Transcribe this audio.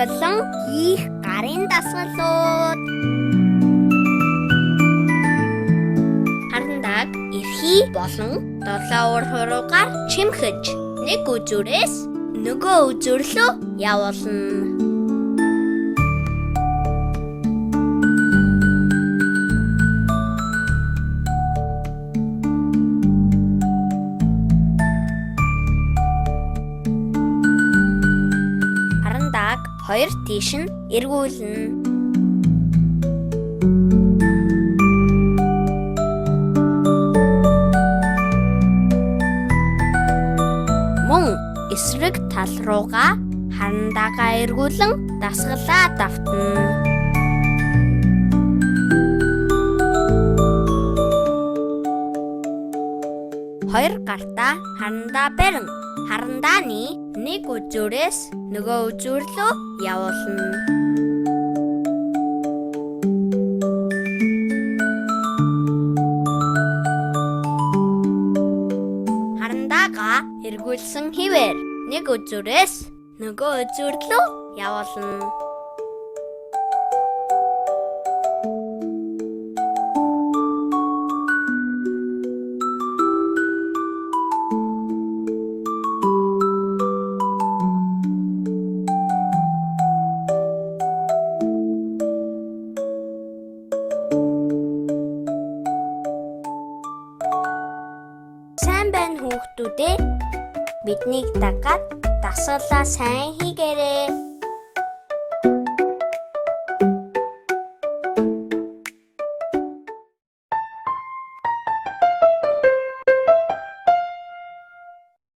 болон хийх гарын дасгалууд. Харандааг эрхий болон 7 уур хуруугаар чимхэж нэг үзүүрээс нөгөө үзүүр рүү явуулна. Харандааг хоёр тийш нь эргүүлнэ. Мөн эсрэг тал руугаа харандаагаа эргүүлэн дасгалаа давтна. Хоёр гартаа харандаа барин харандааны нэг үзүүрээс нөгөө үзүүр рүү явуулна. Харандаага эргүүлсэн хэвээр нэг үзүүрээс нөгөө үзүүр рүү явуулна. Сайн байна хүүхдүүд ээ. Биднийг дагаад дасгалаа сайн хийгээрэй.